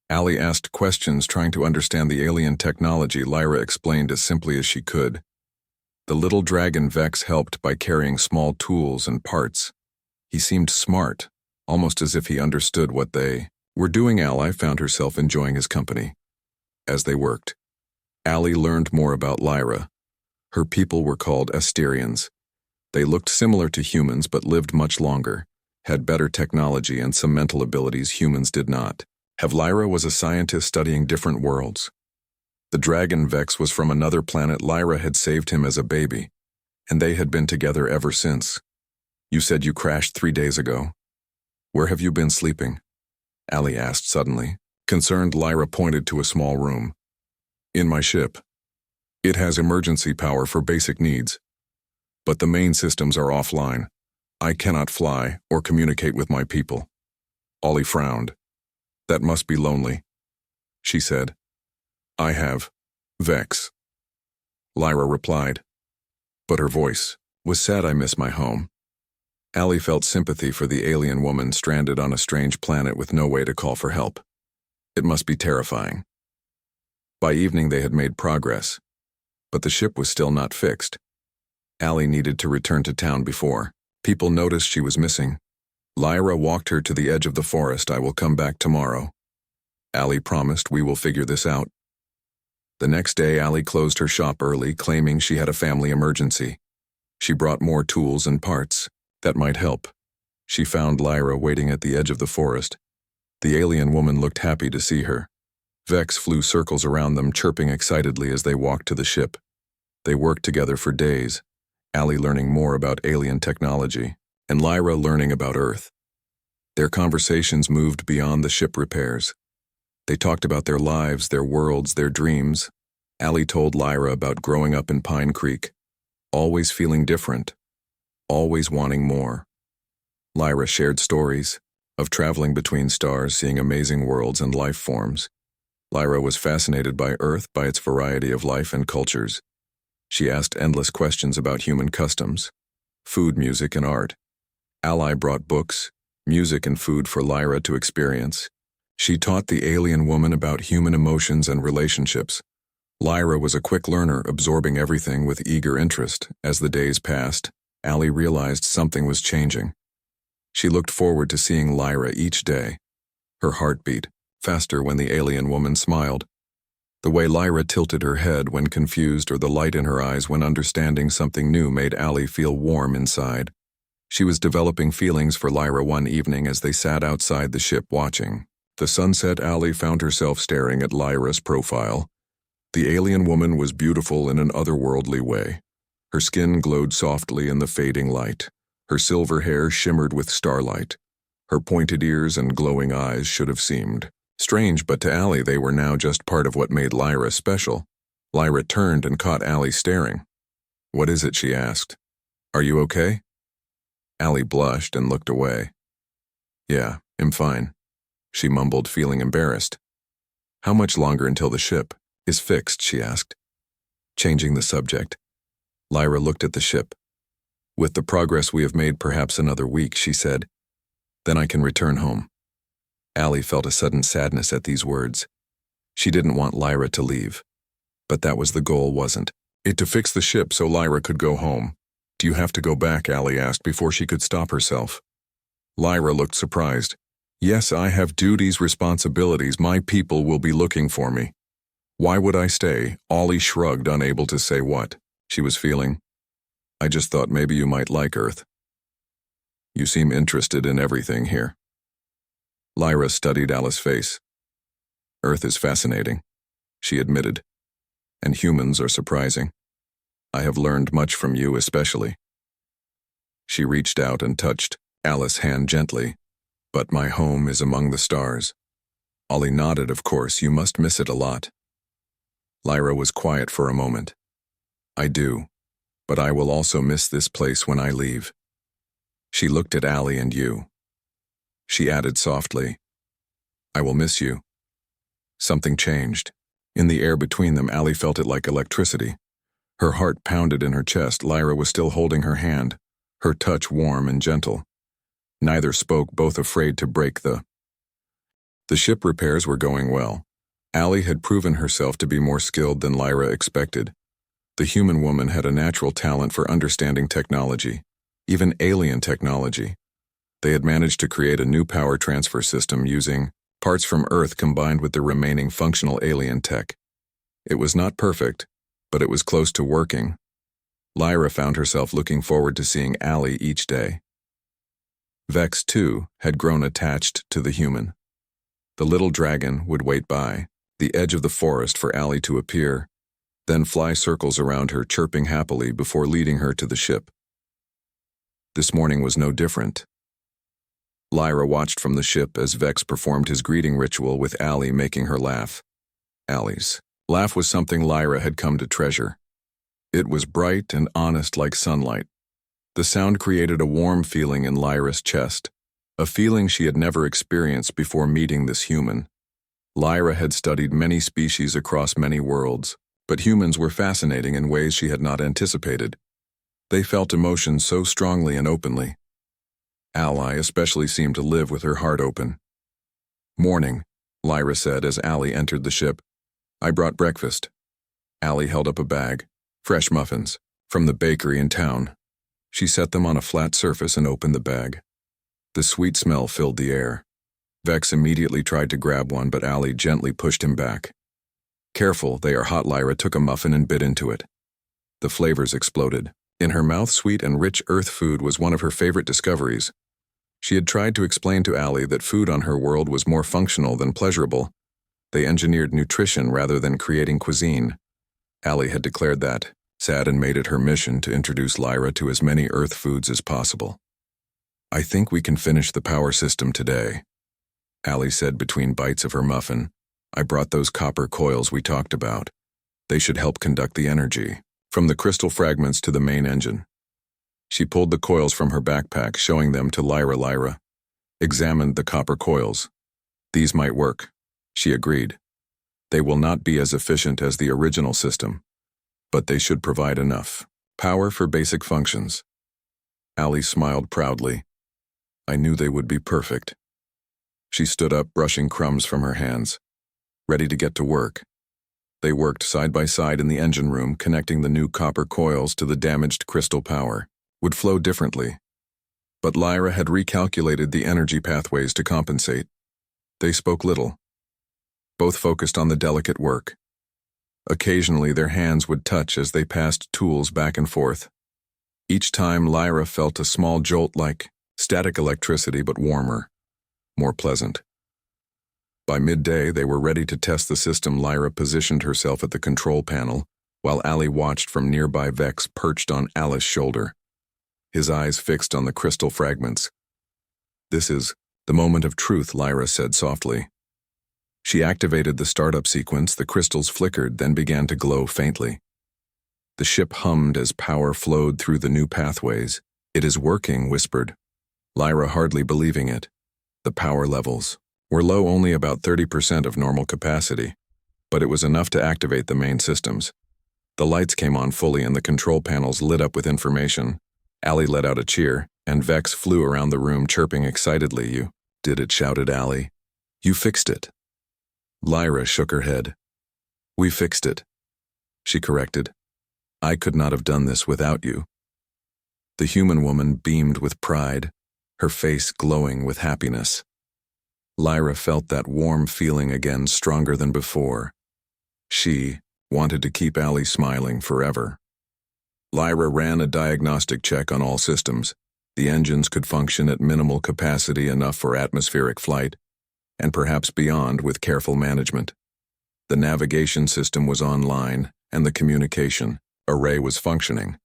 Allie asked questions trying to understand the alien technology. Lyra explained as simply as she could. The little dragon Vex helped by carrying small tools and parts. He seemed smart, almost as if he understood what they were doing. Allie found herself enjoying his company. As they worked, Allie learned more about Lyra. Her people were called Asterians. They looked similar to humans but lived much longer, had better technology and some mental abilities humans did not have. Lyra was a scientist studying different worlds. The dragon Vex was from another planet. Lyra had saved him as a baby, and they had been together ever since. You said you crashed 3 days ago. Where have you been sleeping? Allie asked suddenly. Concerned, Lyra pointed to a small room. In my ship. It has emergency power for basic needs. But the main systems are offline. I cannot fly or communicate with my people. Ollie frowned. That must be lonely. She said. I have Vex. Lyra replied. But her voice was sad. I miss my home. Allie felt sympathy for the alien woman stranded on a strange planet with no way to call for help. It must be terrifying. By evening they had made progress, but the ship was still not fixed. Allie needed to return to town before people noticed she was missing. Lyra walked her to the edge of the forest. I will come back tomorrow. Allie promised. We will figure this out. The next day Allie closed her shop early, claiming she had a family emergency. She brought more tools and parts that might help. She found Lyra waiting at the edge of the forest. The alien woman looked happy to see her. Vex flew circles around them, chirping excitedly as they walked to the ship. They worked together for days, Allie learning more about alien technology, and Lyra learning about Earth. Their conversations moved beyond the ship repairs. They talked about their lives, their worlds, their dreams. Allie told Lyra about growing up in Pine Creek, always feeling different, always wanting more. Lyra shared stories of traveling between stars, seeing amazing worlds and life forms. Lyra was fascinated by Earth, by its variety of life and cultures. She asked endless questions about human customs, food, music, and art. Allie brought books, music, and food for Lyra to experience. She taught the alien woman about human emotions and relationships. Lyra was a quick learner, absorbing everything with eager interest. As the days passed, Allie realized something was changing. She looked forward to seeing Lyra each day. Her heart beat faster when the alien woman smiled. The way Lyra tilted her head when confused or the light in her eyes when understanding something new made Allie feel warm inside. She was developing feelings for Lyra one evening as they sat outside the ship watching the sunset. Allie found herself staring at Lyra's profile. The alien woman was beautiful in an otherworldly way. Her skin glowed softly in the fading light. Her silver hair shimmered with starlight. Her pointed ears and glowing eyes should have seemed strange, but to Allie they were now just part of what made Lyra special. Lyra turned and caught Allie staring. What is it? She asked. Are you okay? Allie blushed and looked away. Yeah, I'm fine, she mumbled, feeling embarrassed. How much longer until the ship is fixed? She asked. Changing the subject, Lyra looked at the ship. With the progress we have made, perhaps another week, she said. Then I can return home. Allie felt a sudden sadness at these words. She didn't want Lyra to leave. But that was the goal, wasn't it? To fix the ship so Lyra could go home. Do you have to go back? Allie asked before she could stop herself. Lyra looked surprised. Yes, I have duties, responsibilities. My people will be looking for me. Why would I stay? Allie shrugged, unable to say what she was feeling. I just thought maybe you might like Earth. You seem interested in everything here. Lyra studied Alice's face. Earth is fascinating, she admitted. And humans are surprising. I have learned much from you especially. She reached out and touched Alice's hand gently. But my home is among the stars. Ollie nodded. Of course, you must miss it a lot. Lyra was quiet for a moment. I do, but I will also miss this place when I leave. She looked at Allie and you. She added softly, I will miss you. Something changed. In the air between them, Allie felt it like electricity. Her heart pounded in her chest. Lyra was still holding her hand, her touch warm and gentle. Neither spoke, both afraid to break the ship repairs were going well. Allie had proven herself to be more skilled than Lyra expected. The human woman had a natural talent for understanding technology, even alien technology. They had managed to create a new power transfer system using parts from Earth combined with the remaining functional alien tech. It was not perfect, but it was close to working. Lyra found herself looking forward to seeing Allie each day. Vex, too, had grown attached to the human. The little dragon would wait by the edge of the forest for Allie to appear, then fly circles around her, chirping happily before leading her to the ship. This morning was no different. Lyra watched from the ship as Vex performed his greeting ritual, with Allie making her laugh. Allie's laugh was something Lyra had come to treasure. It was bright and honest like sunlight. The sound created a warm feeling in Lyra's chest, a feeling she had never experienced before meeting this human. Lyra had studied many species across many worlds, but humans were fascinating in ways she had not anticipated. They felt emotion so strongly and openly. Allie especially seemed to live with her heart open. Morning, Lyra said as Allie entered the ship. I brought breakfast. Allie held up a bag, fresh muffins, from the bakery in town. She set them on a flat surface and opened the bag. The sweet smell filled the air. Vex immediately tried to grab one, but Allie gently pushed him back. Careful, they are hot. Lyra took a muffin and bit into it. The flavors exploded. In her mouth, sweet and rich earth food was one of her favorite discoveries. She had tried to explain to Allie that food on her world was more functional than pleasurable. They engineered nutrition rather than creating cuisine. Allie had declared that, sad, and made it her mission to introduce Lyra to as many earth foods as possible. I think we can finish the power system today, Allie said between bites of her muffin. I brought those copper coils we talked about. They should help conduct the energy from the crystal fragments to the main engine. She pulled the coils from her backpack, showing them to Lyra. Lyra examined the copper coils. These might work, she agreed. They will not be as efficient as the original system, but they should provide enough power for basic functions. Allie smiled proudly. I knew they would be perfect. She stood up, brushing crumbs from her hands, ready to get to work. They worked side by side in the engine room, connecting the new copper coils to the damaged crystal power. Would flow differently, but Lyra had recalculated the energy pathways to compensate. They spoke little. Both focused on the delicate work. Occasionally their hands would touch as they passed tools back and forth. Each time Lyra felt a small jolt, like static electricity, but warmer, more pleasant. By midday, they were ready to test the system. Lyra positioned herself at the control panel, while Allie watched from nearby. Vex perched on Allie's shoulder, his eyes fixed on the crystal fragments. This is the moment of truth, Lyra said softly. She activated the startup sequence. The crystals flickered, then began to glow faintly. The ship hummed as power flowed through the new pathways. It is working, whispered Lyra, hardly believing it. The power levels were low, only about 30% of normal capacity, but it was enough to activate the main systems. The lights came on fully and the control panels lit up with information. Allie let out a cheer, and Vex flew around the room, chirping excitedly. You did it, shouted Allie. You fixed it. Lyra shook her head. We fixed it, she corrected. I could not have done this without you. The human woman beamed with pride, her face glowing with happiness. Lyra felt that warm feeling again, stronger than before. She wanted to keep Allie smiling forever. Lyra ran a diagnostic check on all systems. The engines could function at minimal capacity, enough for atmospheric flight, and perhaps beyond with careful management. The navigation system was online, and the communication array was functioning.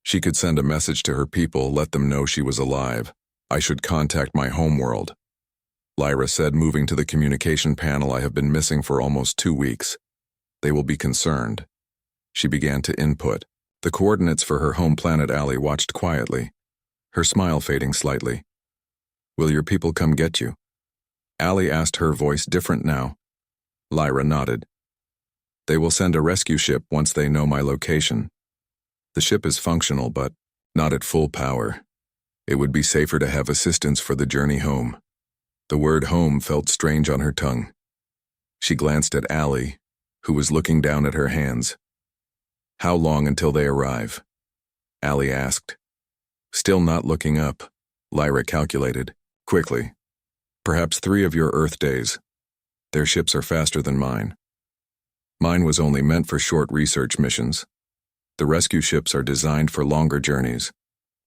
She could send a message to her people, let them know she was alive. I should contact my homeworld, Lyra said, moving to the communication panel. I have been missing for almost 2 weeks. They will be concerned. She began to input the coordinates for her home planet. Allie watched quietly. her smile fading slightly. Will your people come get you? Allie asked, her voice different now. Lyra nodded. They will send a rescue ship once they know my location. The ship is functional, but not at full power. It would be safer to have assistance for the journey home. The word home felt strange on her tongue. She glanced at Allie, who was looking down at her hands. How long until they arrive? Allie asked. Still not looking up, Lyra calculated, quickly. Perhaps 3 of your Earth days. Their ships are faster than mine. Mine was only meant for short research missions. The rescue ships are designed for longer journeys.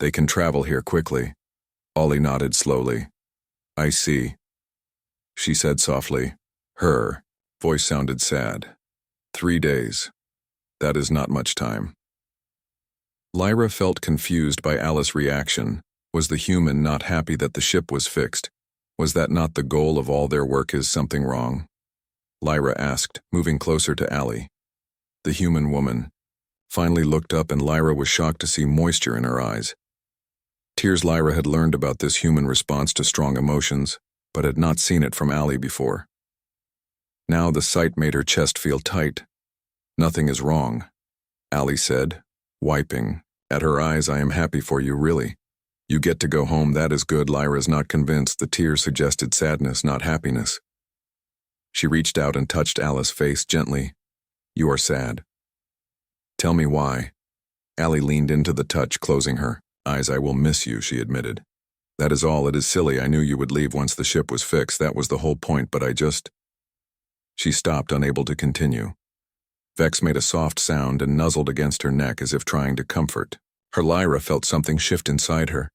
They can travel here quickly. Ollie nodded slowly. I see, she said softly. Her voice sounded sad. 3 days. That is not much time. Lyra felt confused by Alice's reaction. Was the human not happy that the ship was fixed? Was that not the goal of all their work? Is something wrong? Lyra asked, moving closer to Allie. The human woman finally looked up, and Lyra was shocked to see moisture in her eyes. Tears. Lyra had learned about this human response to strong emotions, but had not seen it from Allie before. Now the sight made her chest feel tight. Nothing is wrong, Allie said, wiping at her eyes. I am happy for you, really. You get to go home, that is good. Lyra's not convinced. The tears suggested sadness, not happiness. She reached out and touched Alice's face gently. You are sad. Tell me why. Allie leaned into the touch, closing her eyes. I will miss you, she admitted. That is all. It is silly. I knew you would leave once the ship was fixed. That was the whole point, but I just... She stopped, unable to continue. Vex made a soft sound and nuzzled against her neck as if trying to comfort. Her Lyra felt something shift inside her.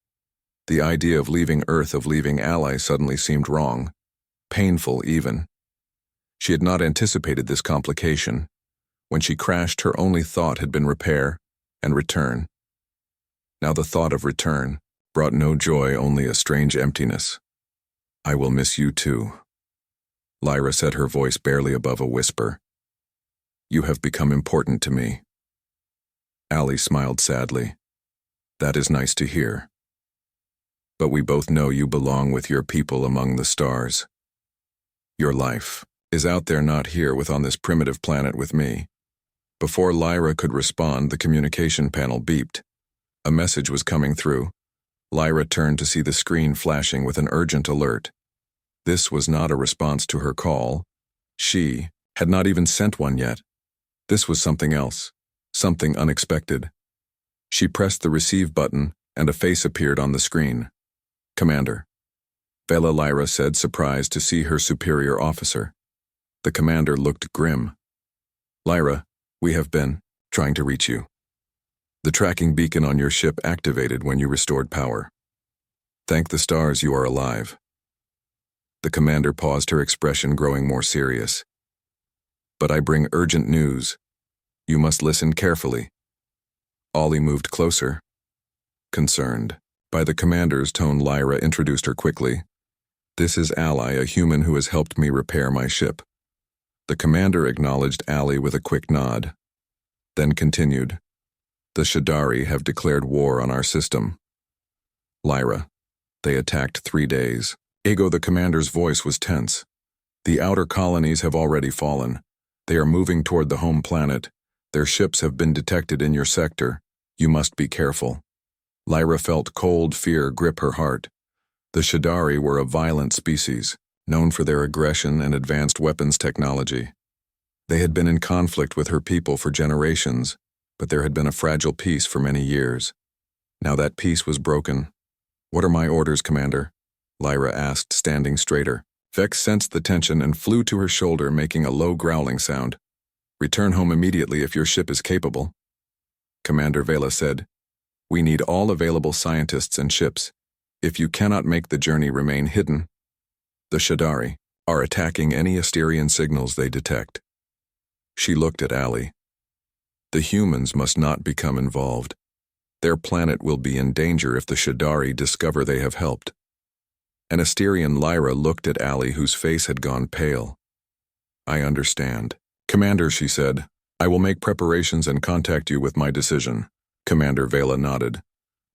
The idea of leaving Earth, of leaving Ally, suddenly seemed wrong. Painful, even. She had not anticipated this complication. When she crashed, her only thought had been repair and return. Now the thought of return brought no joy, only a strange emptiness. I will miss you too, Lyra said, her voice barely above a whisper. You have become important to me. Allie smiled sadly. That is nice to hear. But we both know you belong with your people among the stars. Your life is out there, not here on this primitive planet with me. Before Lyra could respond, the communication panel beeped. A message was coming through. Lyra turned to see the screen flashing with an urgent alert. This was not a response to her call. She had not even sent one yet. This was something else, something unexpected. She pressed the receive button, and a face appeared on the screen. Commander. Vela, Lyra said, surprised to see her superior officer. The commander looked grim. Lyra, we have been trying to reach you. The tracking beacon on your ship activated when you restored power. Thank the stars you are alive. The commander paused, her expression growing more serious. But I bring urgent news. You must listen carefully. Ollie moved closer. Concerned by the commander's tone, Lyra introduced her quickly. This is Ally, a human who has helped me repair my ship. The commander acknowledged Allie with a quick nod, then continued. The Shadari have declared war on our system. Lyra, they attacked 3 days. Ego, the commander's voice was tense. The outer colonies have already fallen. They are moving toward the home planet. Their ships have been detected in your sector. You must be careful. Lyra felt cold fear grip her heart. The Shadari were a violent species, known for their aggression and advanced weapons technology. They had been in conflict with her people for generations, but there had been a fragile peace for many years. Now that peace was broken. What are my orders, Commander? Lyra asked, standing straighter. Vex sensed the tension and flew to her shoulder, making a low growling sound. Return home immediately if your ship is capable. Commander Vela said, we need all available scientists and ships. If you cannot make the journey, remain hidden. The Shadari are attacking any Asterian signals they detect. She looked at Allie. The humans must not become involved. Their planet will be in danger if the Shadari discover they have helped. An Asterian. Lyra looked at Allie, whose face had gone pale. I understand. Commander, she said, I will make preparations and contact you with my decision. Commander Vela nodded.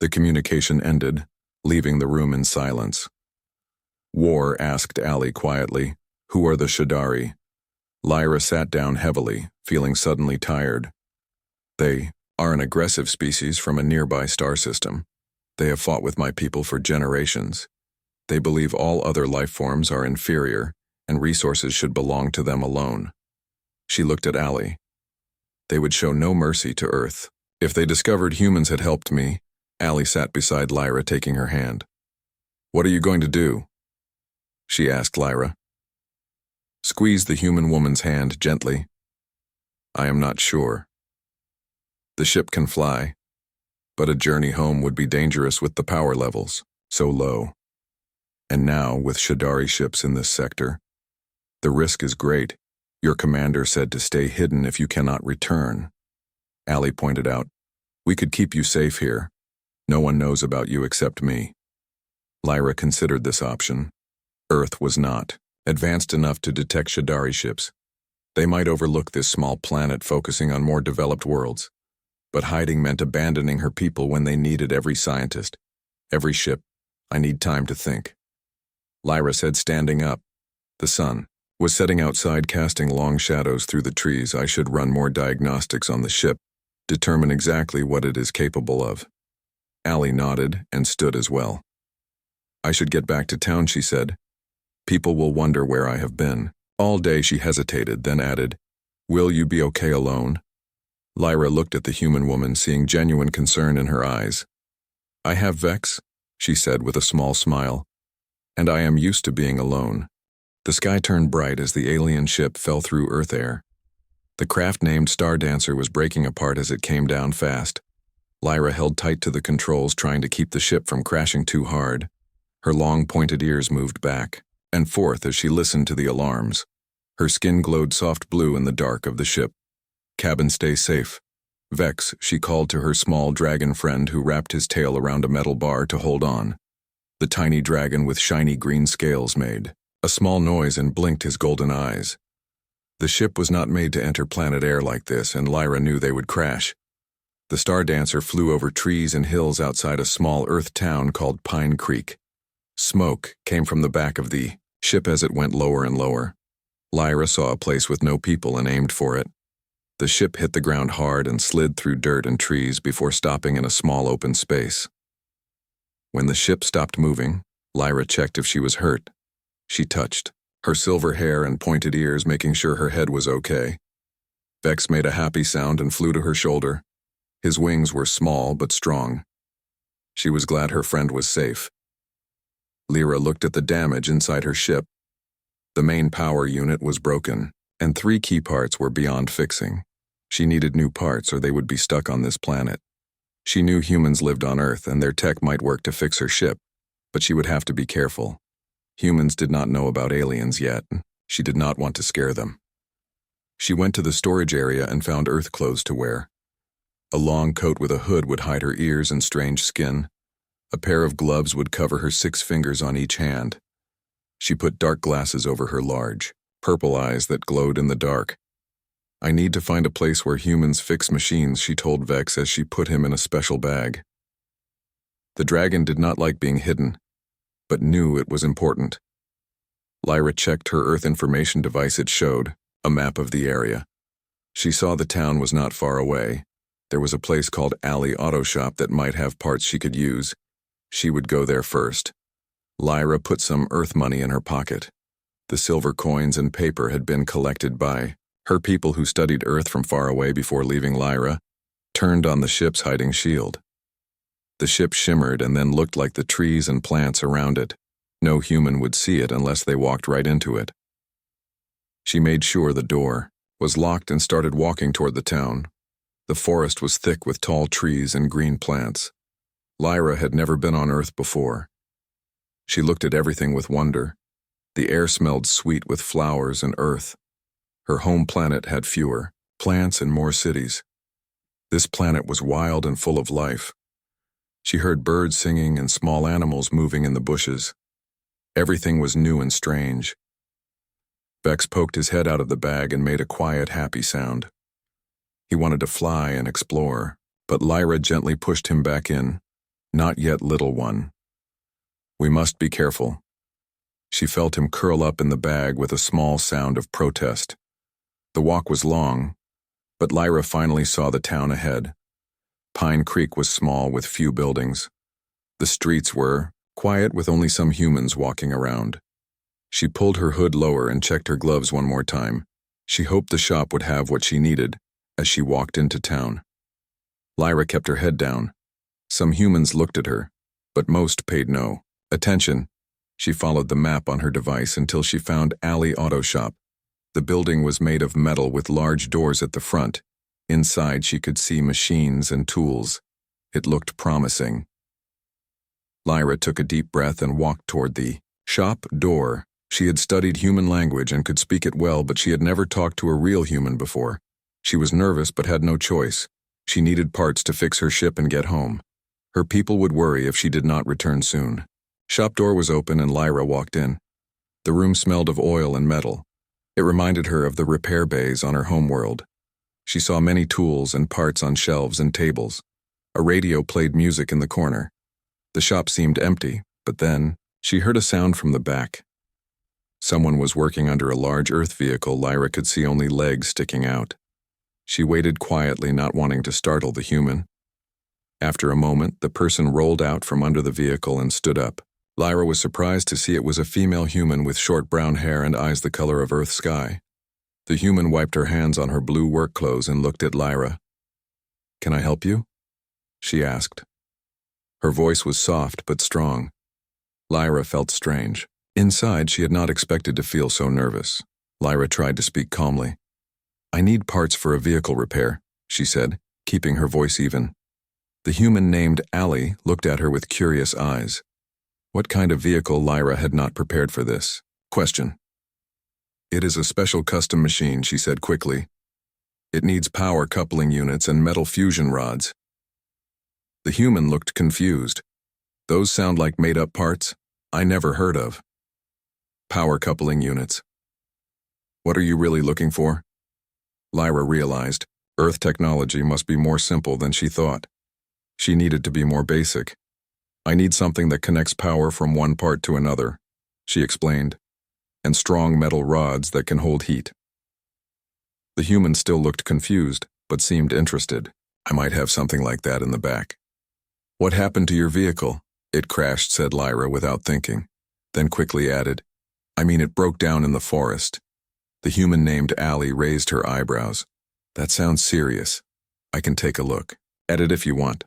The communication ended, leaving the room in silence. War asked Allie quietly, "Who are the Shadari?" Lyra sat down heavily, feeling suddenly tired. "They are an aggressive species from a nearby star system. They have fought with my people for generations. They believe all other life forms are inferior, and resources should belong to them alone." She looked at Allie. "They would show no mercy to Earth. If they discovered humans had helped me," Allie sat beside Lyra, taking her hand. "What are you going to do?" she asked Lyra. Squeezed the human woman's hand gently. "I am not sure. The ship can fly, but a journey home would be dangerous with the power levels so low. And now, with Shadari ships in this sector, the risk is great. Your commander said to stay hidden if you cannot return." Allie pointed out, "We could keep you safe here. No one knows about you except me." Lyra considered this option. Earth was not advanced enough to detect Shadari ships. They might overlook this small planet focusing on more developed worlds. But hiding meant abandoning her people when they needed every scientist, every ship. "I need time to think," Lyra said, standing up. The sun was setting outside, casting long shadows through the trees. "I should run more diagnostics on the ship, determine exactly what it is capable of." Allie nodded and stood as well. "I should get back to town," she said. "People will wonder where I have been." All day she hesitated, then added, "Will you be okay alone?" Lyra looked at the human woman, seeing genuine concern in her eyes. "I have Vex," she said with a small smile, "and I am used to being alone." The sky turned bright as the alien ship fell through Earth air. The craft named Star Dancer was breaking apart as it came down fast. Lyra held tight to the controls, trying to keep the ship from crashing too hard. Her long pointed ears moved back and forth as she listened to the alarms. Her skin glowed soft blue in the dark of the ship. "Cabin, stay safe. Vex," she called to her small dragon friend, who wrapped his tail around a metal bar to hold on. The tiny dragon with shiny green scales made a small noise and blinked his golden eyes. The ship was not made to enter planet air like this, and Lyra knew they would crash. The Star Dancer flew over trees and hills outside a small Earth town called Pine Creek. Smoke came from the back of the ship as it went lower and lower. Lyra saw a place with no people and aimed for it. The ship hit the ground hard and slid through dirt and trees before stopping in a small open space. When the ship stopped moving, Lyra checked if she was hurt. She touched her silver hair and pointed ears, making sure her head was okay. Vex made a happy sound and flew to her shoulder. His wings were small but strong. She was glad her friend was safe. Lyra looked at the damage inside her ship. The main power unit was broken, and 3 key parts were beyond fixing. She needed new parts or they would be stuck on this planet. She knew humans lived on Earth and their tech might work to fix her ship, but she would have to be careful. Humans did not know about aliens yet. She did not want to scare them. She went to the storage area and found Earth clothes to wear. A long coat with a hood would hide her ears and strange skin. A pair of gloves would cover her 6 fingers on each hand. She put dark glasses over her large, purple eyes that glowed in the dark. "I need to find a place where humans fix machines," she told Vex as she put him in a special bag. The dragon did not like being hidden, but knew it was important. Lyra checked her Earth information device. It showed a map of the area. She saw the town was not far away. There was a place called Alley Auto Shop that might have parts she could use. She would go there first. Lyra put some Earth money in her pocket. The silver coins and paper had been collected by her people who studied Earth from far away before leaving. Lyra turned on the ship's hiding shield. The ship shimmered and then looked like the trees and plants around it. No human would see it unless they walked right into it. She made sure the door was locked and started walking toward the town. The forest was thick with tall trees and green plants. Lyra had never been on Earth before. She looked at everything with wonder. The air smelled sweet with flowers and earth. Her home planet had fewer plants and more cities. This planet was wild and full of life. She heard birds singing and small animals moving in the bushes. Everything was new and strange. Vex poked his head out of the bag and made a quiet, happy sound. He wanted to fly and explore, but Lyra gently pushed him back in. Not yet, little one. We must be careful. She felt him curl up in the bag with a small sound of protest. The walk was long, but Lyra finally saw the town ahead. Pine Creek was small with few buildings. The streets were quiet with only some humans walking around. She pulled her hood lower and checked her gloves one more time. She hoped the shop would have what she needed as she walked into town. Lyra kept her head down. Some humans looked at her, but most paid no attention. She followed the map on her device until she found Alley Auto Shop. The building was made of metal with large doors at the front. Inside she could see machines and tools. It looked promising. Lyra took a deep breath and walked toward the shop door. She had studied human language and could speak it well, but she had never talked to a real human before. She was nervous but had no choice. She needed parts to fix her ship and get home. Her people would worry if she did not return soon. Shop door was open and Lyra walked in. The room smelled of oil and metal. It reminded her of the repair bays on her homeworld. She saw many tools and parts on shelves and tables. A radio played music in the corner. The shop seemed empty, but then she heard a sound from the back. Someone was working under a large earth vehicle. Lyra could see only legs sticking out. She waited quietly, not wanting to startle the human. After a moment, the person rolled out from under the vehicle and stood up. Lyra was surprised to see it was a female human with short brown hair and eyes the color of Earth's sky. The human wiped her hands on her blue work clothes and looked at Lyra. "Can I help you?" she asked. Her voice was soft but strong. Lyra felt strange. Inside, she had not expected to feel so nervous. Lyra tried to speak calmly. "I need parts for a vehicle repair," she said, keeping her voice even. The human named Allie looked at her with curious eyes. What kind of vehicle? Lyra had not prepared for this question. "It is a special custom machine," she said quickly. "It needs power coupling units and metal fusion rods." The human looked confused. "Those sound like made-up parts I never heard of." "Power coupling units. What are you really looking for?" Lyra realized Earth technology must be more simple than she thought. She needed to be more basic. "I need something that connects power from one part to another," she explained, "and strong metal rods that can hold heat." The human still looked confused, but seemed interested. "I might have something like that in the back." "What happened to your vehicle?" "It crashed," said Lyra without thinking, then quickly added, "I mean it broke down in the forest." The human named Allie raised her eyebrows. "That sounds serious. I can take a look at it if you want."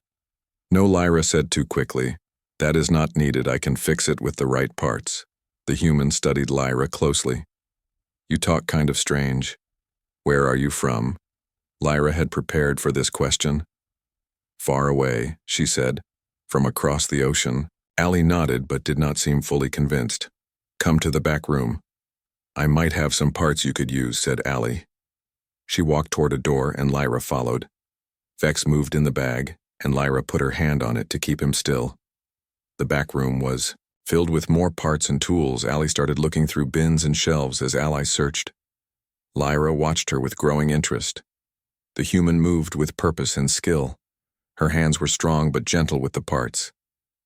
"No," Lyra said too quickly. "That is not needed. I can fix it with the right parts." The human studied Lyra closely. "You talk kind of strange. Where are you from?" Lyra had prepared for this question. "Far away," she said, "from across the ocean." Allie nodded but did not seem fully convinced. "Come to the back room. I might have some parts you could use," said Allie. She walked toward a door and Lyra followed. Vex moved in the bag, and Lyra put her hand on it to keep him still. The back room was filled with more parts and tools. Allie started looking through bins and shelves as Ally searched. Lyra watched her with growing interest. The human moved with purpose and skill. Her hands were strong but gentle with the parts.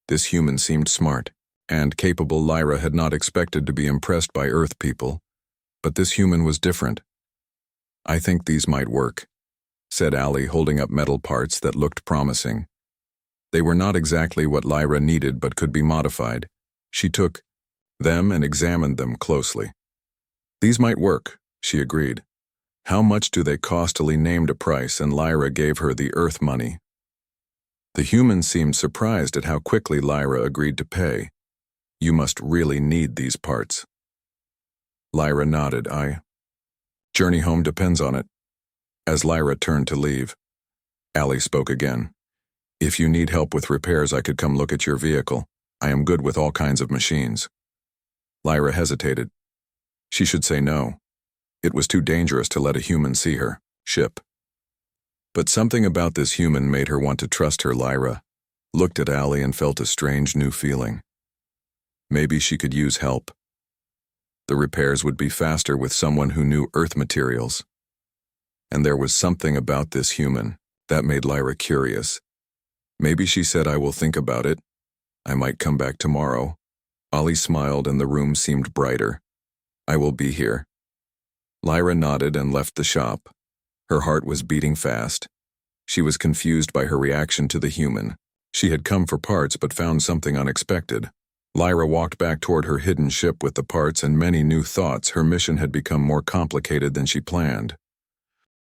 This human seemed smart and capable. Lyra had not expected to be impressed by Earth people, but this human was different. "I think these might work," said Allie, holding up metal parts that looked promising. They were not exactly what Lyra needed but could be modified. She took them and examined them closely. "These might work," she agreed. "How much do they cost?" Allie named a price and Lyra gave her the Earth money. The human seemed surprised at how quickly Lyra agreed to pay. "You must really need these parts." Lyra nodded. Journey home depends on it." As Lyra turned to leave, Allie spoke again. "If you need help with repairs, I could come look at your vehicle. I am good with all kinds of machines." Lyra hesitated. She should say no. It was too dangerous to let a human see her ship. But something about this human made her want to trust her. Lyra looked at Allie and felt a strange new feeling. Maybe she could use help. The repairs would be faster with someone who knew Earth materials. And there was something about this human that made Lyra curious. Maybe she said I will think about it. I might come back tomorrow. Ollie smiled and the room seemed brighter. I will be here. Lyra nodded and left the shop. Her heart was beating fast. She was confused by her reaction to the human. She had come for parts but found something unexpected. Lyra walked back toward her hidden ship with the parts and many new thoughts. Her mission had become more complicated than she planned.